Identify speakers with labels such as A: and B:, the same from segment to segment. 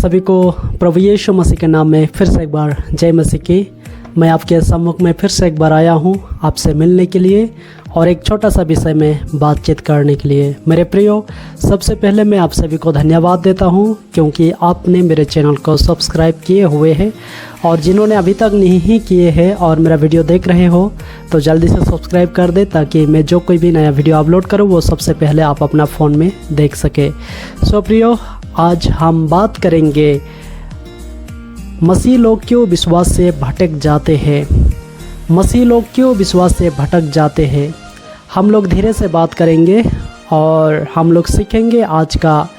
A: सभी को प्रभु यीशु मसीह के नाम में फिर से एक बार जय मसीह की। मैं आपके सम्मुख में फिर से एक बार आया हूँ आपसे मिलने के लिए और एक छोटा सा विषय में बातचीत करने के लिए। मेरे प्रियो, सबसे पहले मैं आप सभी को धन्यवाद देता हूँ क्योंकि आपने मेरे चैनल को सब्सक्राइब किए हुए हैं और जिन्होंने अभी तक नहीं किए हैं और मेरा वीडियो देख रहे हो तो जल्दी से सब्सक्राइब कर दे ताकि मैं जो कोई भी नया वीडियो अपलोड करूँ वो सबसे पहले आप अपना फ़ोन में देख सके। सो प्रियो, आज हम बात करेंगे मसीह लोग क्यों विश्वास से भटक जाते हैं। मसीह लोग क्यों विश्वास से भटक जाते हैं, हम लोग धीरे से बात करेंगे और हम लोग सीखेंगे आज का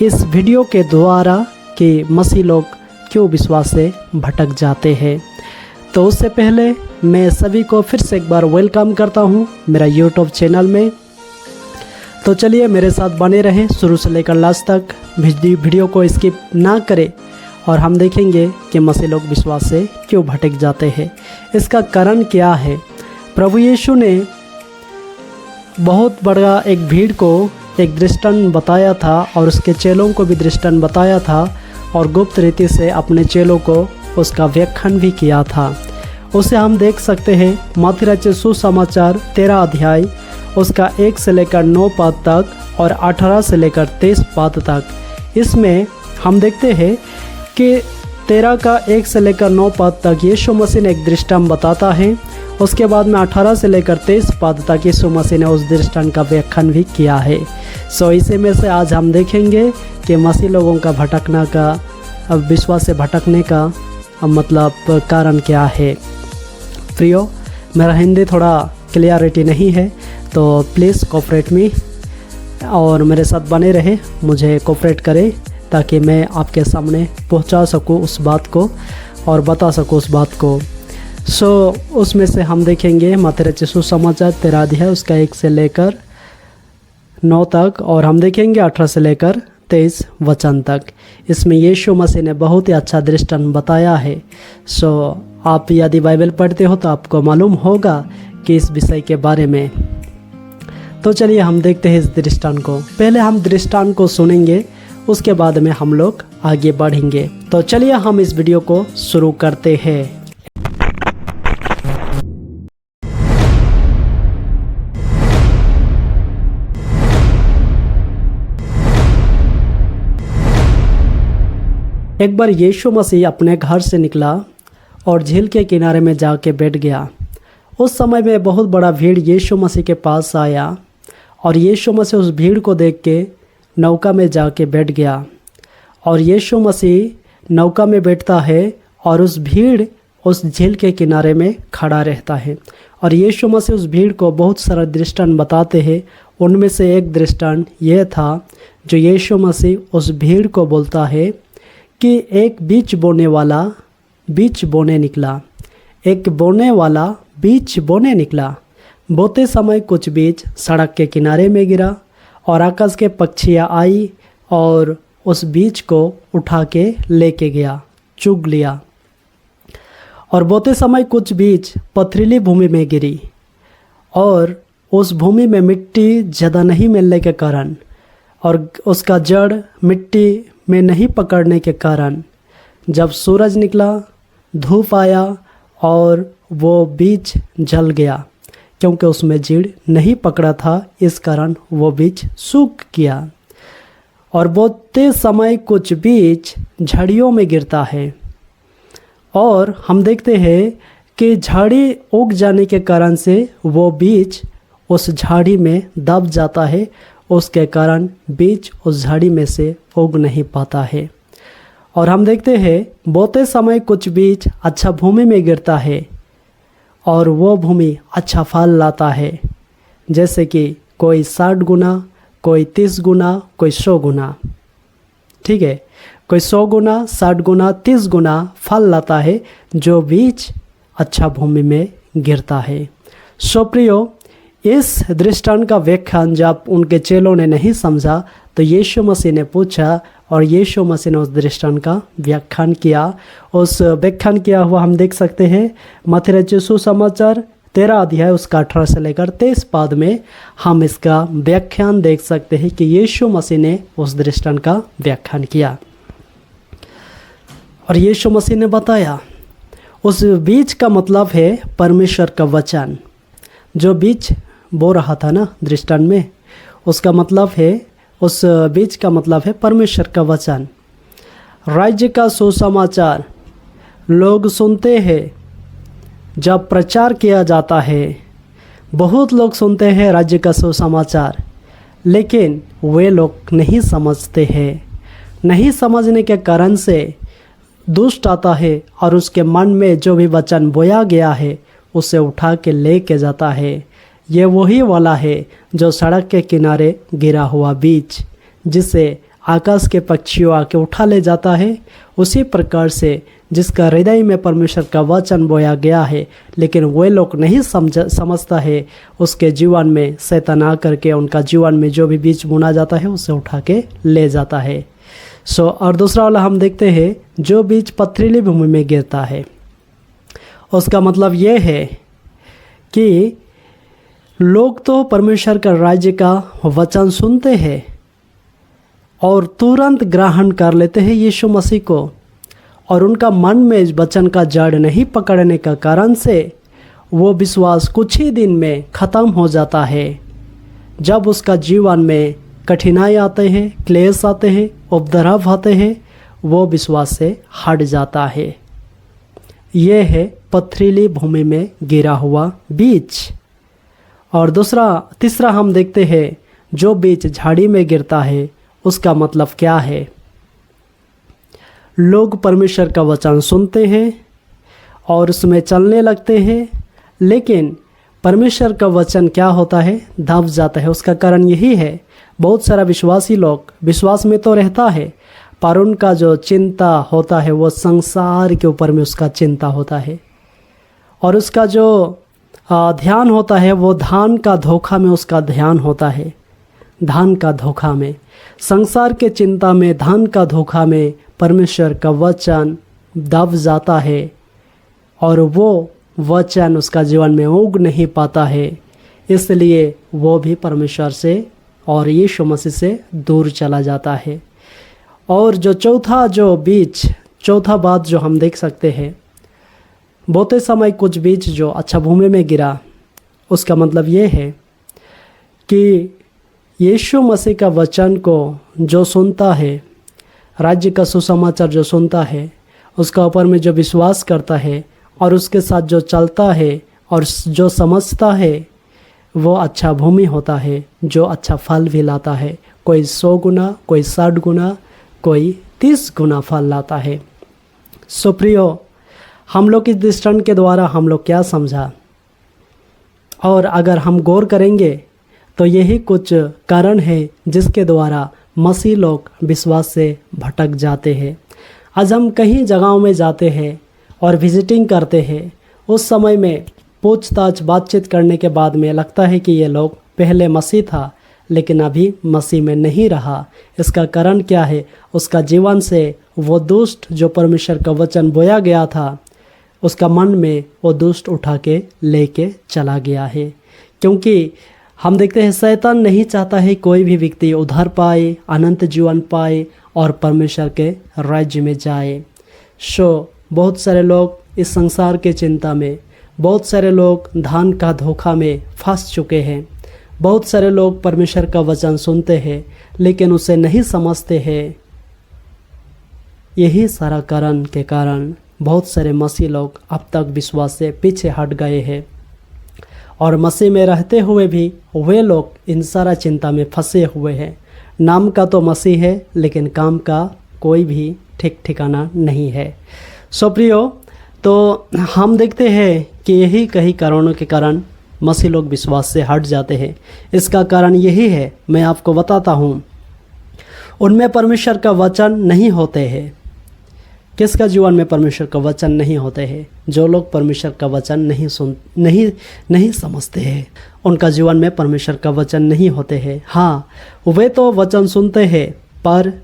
A: इस वीडियो के द्वारा कि मसीह लोग क्यों विश्वास से भटक जाते हैं। तो उससे पहले मैं सभी को फिर से एक बार वेलकम करता हूँ मेरा यूट्यूब चैनल में। तो चलिए मेरे साथ बने रहें शुरू से लेकर लास्ट तक, वीडियो को स्किप ना करें और हम देखेंगे कि मसीह लोग विश्वास से क्यों भटक जाते हैं, इसका कारण क्या है। प्रभु यीशु ने बहुत बड़ा एक भीड़ को एक दृष्टांत बताया था और उसके चेलों को भी दृष्टांत बताया था और गुप्त रीति से अपने चेलों को उसका व्याख्यान भी किया था। उसे हम देख सकते हैं मत्ती रचित सुसमाचार 13 अध्याय उसका 1 से लेकर 9 पद तक और 18 से लेकर 23 पद तक। इसमें हम देखते हैं कि 13 का 1 से लेकर 9 पद तक यीशु मसीह ने एक दृष्टांत बताता है। उसके बाद में 18 से लेकर 23 पद तक यीशु मसीह ने उस दृष्टांत का व्याख्यान भी किया है। सो इसी में से आज हम देखेंगे कि मसीह लोगों का भटकना का, विश्वास से भटकने का मतलब कारण क्या है। प्रियो, मेरा हिंदी थोड़ा क्लियरिटी नहीं है तो प्लीज़ कोऑपरेट मी और मेरे साथ बने रहे, मुझे कोऑपरेट करें ताकि मैं आपके सामने पहुंचा सकूं उस बात को और बता सकूं उस बात को। सो उसमें से हम देखेंगे मत्ती रचित सुसमाचार 13 अध्याय उसका 1 से लेकर 9 तक और हम देखेंगे 18 से लेकर 23 वचन तक। इसमें यीशु मसीह ने बहुत ही अच्छा दृष्टांत बताया है। सो आप यदि बाइबल पढ़ते हो तो आपको मालूम होगा कि इस विषय के बारे में। तो चलिए हम देखते हैं इस दृष्टांत को। पहले हम दृष्टांत को सुनेंगे, उसके बाद में हम लोग आगे बढ़ेंगे। तो चलिए हम इस वीडियो को शुरू करते हैं। एक बार यीशु मसीह अपने घर से निकला और झील के किनारे में जाके बैठ गया। उस समय में बहुत बड़ा भीड़ यीशु मसीह के पास आया और यीशु मसीह उस भीड़ को देख के नौका में जाके बैठ गया और यीशु मसीह नौका में बैठता है और उस भीड़ उस झील के किनारे में खड़ा रहता है और यीशु मसीह उस भीड़ को बहुत सारा दृष्टांत बताते हैं। उनमें से एक दृष्टांत यह था जो यीशु मसीह उस भीड़ को बोलता है कि एक बीज बोने वाला बीज बोने निकला, एक बोने वाला बीज बोने निकला। बोते समय कुछ बीज सड़क के किनारे में गिरा और आकाश के पक्षियाँ आई और उस बीज को उठा के लेके गया, चुग लिया। और बोते समय कुछ बीज पथरीली भूमि में गिरी और उस भूमि में मिट्टी ज़्यादा नहीं मिलने के कारण और उसका जड़ मिट्टी में नहीं पकड़ने के कारण जब सूरज निकला, धूप आया और वो बीज जल गया क्योंकि उसमें जड़ नहीं पकड़ा था, इस कारण वो बीज सूख गया। और बोते समय कुछ बीज झाड़ियों में गिरता है और हम देखते हैं कि झाड़ी उग जाने के कारण से वो बीज उस झाड़ी में दब जाता है, उसके कारण बीज उस झाड़ी में से उग नहीं पाता है। और हम देखते हैं बोते समय कुछ बीज अच्छा भूमि में गिरता है और वो भूमि अच्छा फल लाता है, जैसे कि कोई 60 गुना, कोई 30 गुना, कोई 100 गुना। ठीक है, कोई 100 गुना, 60 गुना, 30 गुना फल लाता है जो बीज अच्छा भूमि में गिरता है। सो प्रियो, इस दृष्टांत का व्याख्यान जब उनके चेलों ने नहीं समझा तो यीशु मसीह ने पूछा और यीशु मसीह ने उस दृष्टांत का व्याख्यान किया। उस व्याख्यान किया हुआ हम देख सकते हैं मत्ती रचित सुसमाचार 13 अध्याय उसका 18 से लेकर 23 पद में हम इसका व्याख्यान देख सकते हैं कि यीशु मसीह ने उस दृष्टांत का व्याख्यान किया। और यीशु मसीह ने बताया उस बीज का मतलब है परमेश्वर का वचन। जो बीज बो रहा था ना दृष्टांत में, उसका मतलब है, उस बीज का मतलब है परमेश्वर का वचन। राज्य का सुसमाचार लोग सुनते हैं जब प्रचार किया जाता है। बहुत लोग सुनते हैं राज्य का सुसमाचार, लेकिन वे लोग नहीं समझते हैं। नहीं समझने के कारण से दुष्ट आता है और उसके मन में जो भी वचन बोया गया है उसे उठा के ले के जाता है। ये वही वाला है जो सड़क के किनारे गिरा हुआ बीज, जिसे आकाश के पक्षियों आके उठा ले जाता है। उसी प्रकार से जिसका हृदय में परमेश्वर का वचन बोया गया है, लेकिन वे लोग नहीं समझता है, उसके जीवन में शैतान आकर के उनका जीवन में जो भी बीज बुना जाता है उसे उठा के ले जाता है। और दूसरा वाला हम देखते हैं, जो बीज पथरीली भूमि में गिरता है, उसका मतलब ये है कि लोग तो परमेश्वर का राज्य का वचन सुनते हैं और तुरंत ग्रहण कर लेते हैं यीशु मसीह को, और उनका मन में वचन का जड़ नहीं पकड़ने का कारण से वो विश्वास कुछ ही दिन में ख़त्म हो जाता है। जब उसका जीवन में कठिनाई आते हैं, क्लेश आते हैं, उपद्रव आते हैं, वो विश्वास से हट जाता है। ये है पथरीली भूमि में गिरा हुआ बीज। और तीसरा हम देखते हैं, जो बीज झाड़ी में गिरता है, उसका मतलब क्या है। लोग परमेश्वर का वचन सुनते हैं और उसमें चलने लगते हैं, लेकिन परमेश्वर का वचन क्या होता है, दब जाता है। उसका कारण यही है, बहुत सारा विश्वासी लोग विश्वास में तो रहता है, पर उनका जो चिंता होता है वो संसार के ऊपर में उसका चिंता होता है, और उसका जो ध्यान होता है वो धन का धोखा में उसका ध्यान होता है। धन का धोखा में, संसार के चिंता में, धन का धोखा में परमेश्वर का वचन दब जाता है और वो वचन उसका जीवन में उग नहीं पाता है। इसलिए वो भी परमेश्वर से और यीशु मसीह से दूर चला जाता है। और जो चौथा बात जो हम देख सकते हैं, बोते समय कुछ बीज जो अच्छा भूमि में गिरा, उसका मतलब ये है कि यीशु मसीह का वचन को जो सुनता है, राज्य का सुसमाचार जो सुनता है, उसका ऊपर में जो विश्वास करता है और उसके साथ जो चलता है और जो समझता है, वो अच्छा भूमि होता है जो अच्छा फल भी लाता है। कोई 100 गुना, कोई 60 गुना, कोई 30 गुना फल लाता है। सो प्रियो, हम लोग इस दृष्टांत के द्वारा हम लोग क्या समझा, और अगर हम गौर करेंगे तो यही कुछ कारण है जिसके द्वारा मसीह लोग विश्वास से भटक जाते हैं। आज हम कहीं जगहों में जाते हैं और विजिटिंग करते हैं, उस समय में पूछताछ बातचीत करने के बाद में लगता है कि ये लोग पहले मसीह था लेकिन अभी मसीह में नहीं रहा। इसका कारण क्या है? उसका जीवन से वो दुष्ट जो परमेश्वर का वचन बोया गया था, उसका मन में वो दुष्ट उठा के लेके चला गया है। क्योंकि हम देखते हैं शैतान नहीं चाहता है कोई भी व्यक्ति उद्धार पाए, अनंत जीवन पाए और परमेश्वर के राज्य में जाए। बहुत सारे लोग इस संसार के चिंता में, बहुत सारे लोग धन का धोखा में फंस चुके हैं। बहुत सारे लोग परमेश्वर का वचन सुनते हैं लेकिन उसे नहीं समझते हैं। यही सारा कारण के कारण बहुत सारे मसीह लोग अब तक विश्वास से पीछे हट गए हैं, और मसीह में रहते हुए भी वे लोग इन सारा चिंता में फंसे हुए हैं। नाम का तो मसीह है लेकिन काम का कोई भी ठीक ठिकाना नहीं है। प्रियो, तो हम देखते हैं कि यही कई कारणों के कारण मसीह लोग विश्वास से हट जाते हैं। इसका कारण यही है, मैं आपको बताता हूँ, उनमें परमेश्वर का वचन नहीं होते हैं। किसका जीवन में परमेश्वर का वचन नहीं होते हैं? जो लोग परमेश्वर का वचन नहीं समझते हैं, उनका जीवन में परमेश्वर का वचन नहीं होते हैं। हाँ, वे तो वचन सुनते हैं पर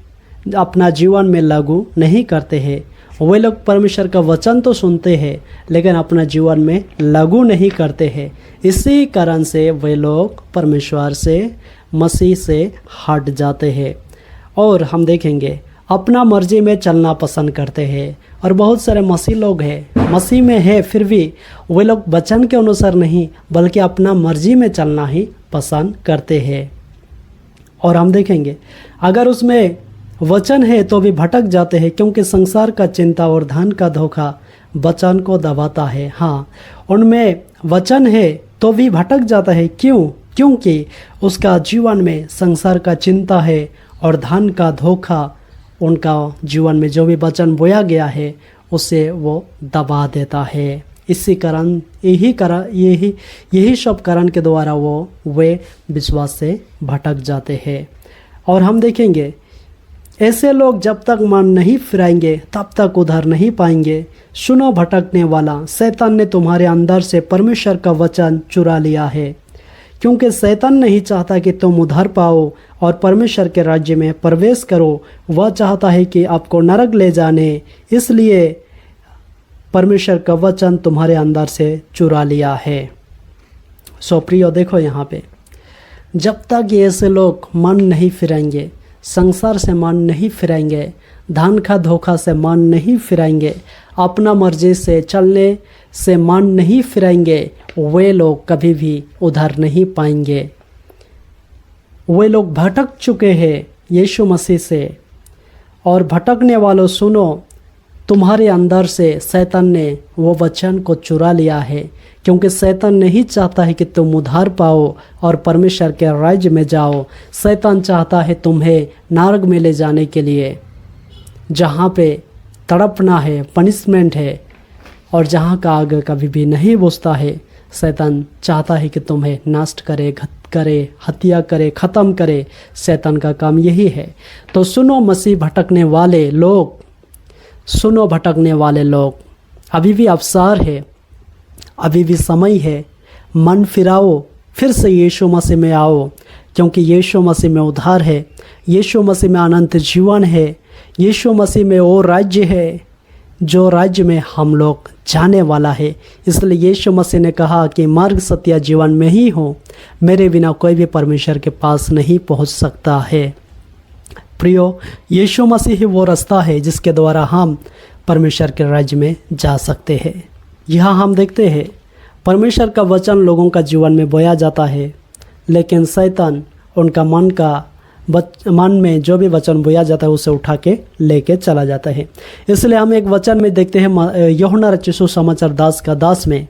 A: अपना जीवन में लागू नहीं करते हैं। वे लोग परमेश्वर का वचन तो सुनते हैं लेकिन अपना जीवन में लागू नहीं करते हैं। इसी कारण से वे लोग परमेश्वर से, मसीह से हट जाते हैं। और हम देखेंगे अपना मर्जी में चलना पसंद करते हैं। और बहुत सारे मसीह लोग हैं, मसीह में है फिर भी वे लोग वचन के अनुसार नहीं बल्कि अपना मर्जी में चलना ही पसंद करते हैं। और हम देखेंगे अगर उसमें वचन है तो भी भटक जाते हैं, क्योंकि संसार का चिंता और धन का धोखा वचन को दबाता है। हाँ, उनमें वचन है तो भी भटक जाता है। क्यों? क्योंकि उसका जीवन में संसार का चिंता है और धन का धोखा उनका जीवन में जो भी वचन बोया गया है उसे वो दबा देता है। इसी कारण यही सब कारण के द्वारा वे विश्वास से भटक जाते हैं। और हम देखेंगे ऐसे लोग जब तक मन नहीं फिराएंगे तब तक उधार नहीं पाएंगे। सुनो भटकने वाला, शैतान ने तुम्हारे अंदर से परमेश्वर का वचन चुरा लिया है, क्योंकि शैतान नहीं चाहता कि तुम उधार पाओ और परमेश्वर के राज्य में प्रवेश करो। वह चाहता है कि आपको नरक ले जाने, इसलिए परमेश्वर का वचन तुम्हारे अंदर से चुरा लिया है। सो प्रियो, देखो यहाँ पे जब तक ये ऐसे लोग मन नहीं फिराएंगे, संसार से मन नहीं फिराएंगे, धन का धोखा से मन नहीं फिराएंगे, अपना मर्जी से चलने से मन नहीं फिराएंगे, वे लोग कभी भी उधार नहीं पाएंगे। वे लोग भटक चुके हैं यीशु मसीह से। और भटकने वालों सुनो, तुम्हारे अंदर से शैतान ने वो वचन को चुरा लिया है, क्योंकि शैतान नहीं चाहता है कि तुम उद्धार पाओ और परमेश्वर के राज्य में जाओ। शैतान चाहता है तुम्हें नरक में ले जाने के लिए, जहाँ पे तड़पना है, पनिशमेंट है, और जहाँ का आग कभी भी नहीं बुझता है। शैतान चाहता है कि तुम्हें नष्ट करे, हत्या करे, ख़त्म करे। शैतान का काम यही है। तो सुनो मसीह भटकने वाले लोग, सुनो भटकने वाले लोग, अभी भी अवसर है, अभी भी समय है। मन फिराओ, फिर से यीशु मसीह में आओ, क्योंकि यीशु मसीह में उद्धार है, यीशु मसीह में अनंत जीवन है, यीशु मसीह में वो राज्य है जो राज्य में हम लोग जाने वाला है। इसलिए यीशु मसीह ने कहा कि मार्ग, सत्य, जीवन में ही हो, मेरे बिना कोई भी परमेश्वर के पास नहीं पहुंच सकता है। प्रियो, यीशु मसीह ही वो रास्ता है जिसके द्वारा हम परमेश्वर के राज्य में जा सकते हैं। यहाँ हम देखते हैं परमेश्वर का वचन लोगों का जीवन में बोया जाता है, लेकिन शैतान उनका मन में जो भी वचन बोया जाता है उसे उठा के लेके चला जाता है। इसलिए हम एक वचन में देखते हैं यूहन्ना रचित सुसमाचार 10 में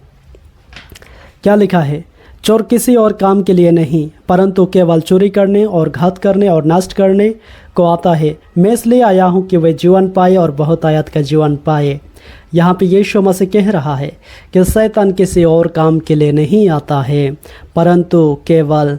A: क्या लिखा है। चोर किसी और काम के लिए नहीं, परंतु केवल चोरी करने और घात करने और नष्ट करने को आता है। मैं इसलिए आया हूँ कि वे जीवन पाए और बहुत आयत का जीवन पाए। यहाँ पे यीशु मसीह कह रहा है कि शैतान किसी और काम के लिए नहीं आता है, परंतु केवल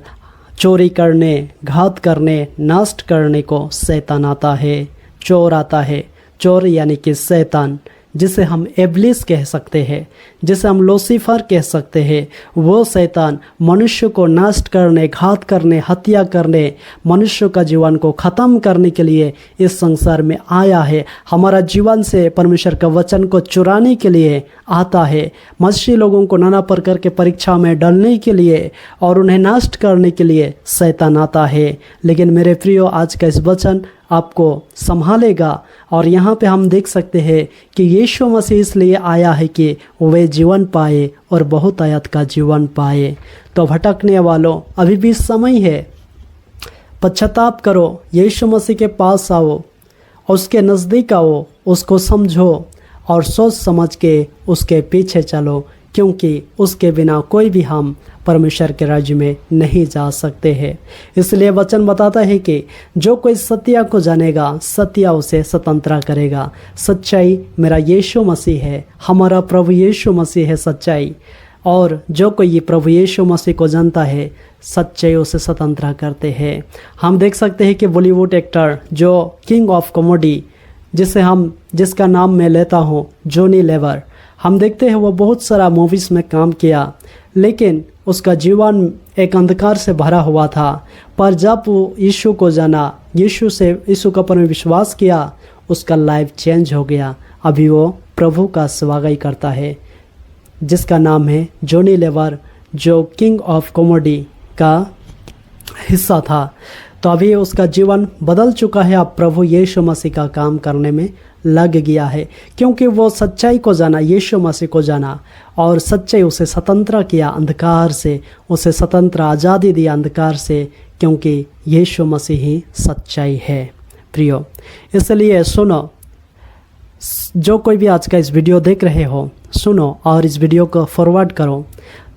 A: चोरी करने, घात करने, नष्ट करने को शैतान आता है। चोर आता है, चोर यानी कि शैतान, जिसे हम इब्लिस कह सकते हैं, जिसे हम लूसीफर कह सकते हैं। वो शैतान मनुष्य को नष्ट करने, घात करने, हत्या करने, मनुष्य का जीवन को ख़त्म करने के लिए इस संसार में आया है। हमारा जीवन से परमेश्वर का वचन को चुराने के लिए आता है। मसीही लोगों को नाना प्रकार के परीक्षा में डालने के लिए और उन्हें नष्ट करने के लिए शैतान आता है। लेकिन मेरे प्रियो, आज का इस वचन आपको संभालेगा। और यहाँ पे हम देख सकते हैं कि यीशु मसीह इसलिए आया है कि वे जीवन पाए और बहुत आयत का जीवन पाए। तो भटकने वालों, अभी भी समय है, पश्चाताप करो, यीशु मसीह के पास आओ, उसके नज़दीक आओ, उसको समझो और सोच समझ के उसके पीछे चलो, क्योंकि उसके बिना कोई भी हम परमेश्वर के राज्य में नहीं जा सकते हैं। इसलिए वचन बताता है कि जो कोई सत्य को जानेगा, सत्य उसे स्वतंत्र करेगा। सच्चाई मेरा यीशु मसीह है, हमारा प्रभु यीशु मसीह है सच्चाई। और जो कोई ये प्रभु यीशु मसीह को जानता है, सच्चाई उसे स्वतंत्र करते हैं। हम देख सकते हैं कि बॉलीवुड एक्टर जो किंग ऑफ कॉमेडी, जिसका नाम मैं लेता हूँ, जॉनी लीवर, हम देखते हैं वो बहुत सारा मूवीज़ में काम किया, लेकिन उसका जीवन एक अंधकार से भरा हुआ था। पर जब वो यीशु को जाना, यीशु का पर विश्वास किया, उसका लाइफ चेंज हो गया। अभी वो प्रभु का स्वागत करता है, जिसका नाम है जॉनी लीवर, जो किंग ऑफ कॉमेडी का हिस्सा था। तो अभी उसका जीवन बदल चुका है। अब प्रभु यीशु मसीह का काम करने में लग गया है, क्योंकि वो सच्चाई को जाना, यीशु मसीह को जाना, और सच्चाई उसे स्वतंत्र किया अंधकार से, उसे स्वतंत्र आज़ादी दिया अंधकार से, क्योंकि यीशु मसीह ही सच्चाई है प्रियो। इसलिए सुनो, जो कोई भी आज का इस वीडियो देख रहे हो, सुनो और इस वीडियो को फॉरवर्ड करो,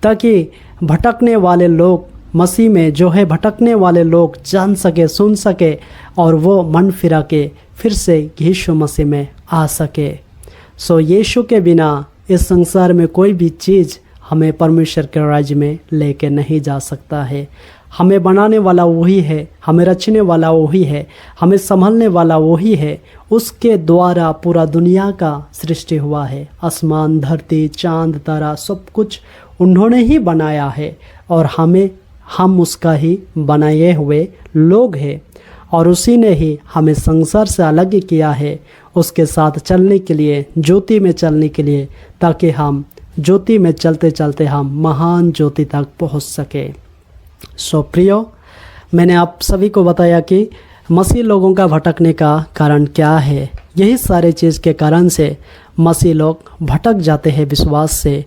A: ताकि भटकने वाले लोग, मसीह में जो है भटकने वाले लोग जान सके, सुन सके, और वो मन फिरा के फिर से यीशु मसीह में आ सके। सो यीशु के बिना इस संसार में कोई भी चीज़ हमें परमेश्वर के राज्य में लेके नहीं जा सकता है। हमें बनाने वाला वही है, हमें रचने वाला वही है, हमें संभालने वाला वही है। उसके द्वारा पूरा दुनिया का सृष्टि हुआ है। आसमान, धरती, चांद, तारा, सब कुछ उन्होंने ही बनाया है, और हम उसका ही बनाए हुए लोग हैं, और उसी ने ही हमें संसार से अलग किया है, उसके साथ चलने के लिए, ज्योति में चलने के लिए, ताकि हम ज्योति में चलते चलते हम महान ज्योति तक पहुंच सके। सो प्रियो, मैंने आप सभी को बताया कि मसीह लोगों का भटकने का कारण क्या है। यही सारे चीज़ के कारण से मसीह लोग भटक जाते हैं विश्वास से,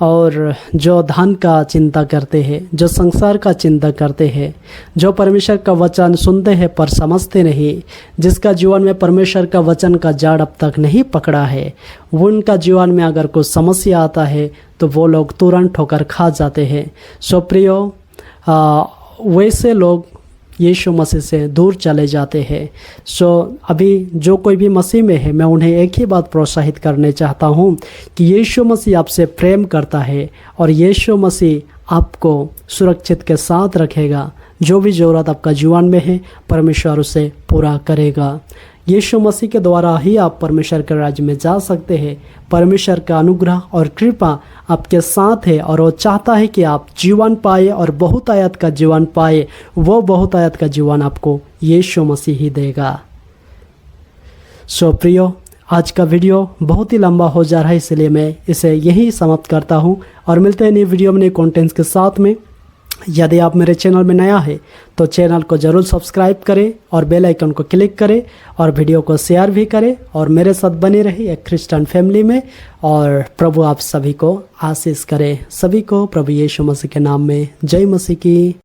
A: और जो धन का चिंता करते हैं, जो संसार का चिंता करते हैं, जो परमेश्वर का वचन सुनते हैं पर समझते नहीं, जिसका जीवन में परमेश्वर का वचन का जाड़ अब तक नहीं पकड़ा है, वो उनका जीवन में अगर कुछ समस्या आता है तो वो लोग तुरंत ठोकर खा जाते हैं। सो प्रियो, वैसे लोग यीशु मसीह से दूर चले जाते हैं। सो अभी जो कोई भी मसीह में है, मैं उन्हें एक ही बात प्रोत्साहित करने चाहता हूँ कि यीशु मसीह आपसे प्रेम करता है, और यीशु मसीह आपको सुरक्षित के साथ रखेगा। जो भी ज़रूरत आपका जीवन में है, परमेश्वर उसे पूरा करेगा। यीशु मसीह के द्वारा ही आप परमेश्वर के राज्य में जा सकते हैं। परमेश्वर का अनुग्रह और कृपा आपके साथ है, और वो चाहता है कि आप जीवन पाए, और बहुतायत का जीवन पाए। वो बहुतायत का जीवन आपको यीशु मसीह ही देगा। सो प्रियो, आज का वीडियो बहुत ही लंबा हो जा रहा है, इसलिए मैं इसे यही समाप्त करता हूँ, और मिलते हैं नई वीडियो में नए कंटेंट्स के साथ में। यदि आप मेरे चैनल में नया है तो चैनल को ज़रूर सब्सक्राइब करें, और बेल आइकन को क्लिक करें, और वीडियो को शेयर भी करें, और मेरे साथ बने रहिए एक क्रिश्चियन फैमिली में। और प्रभु आप सभी को आशीष करे। सभी को प्रभु यीशु मसीह के नाम में जय मसीह की।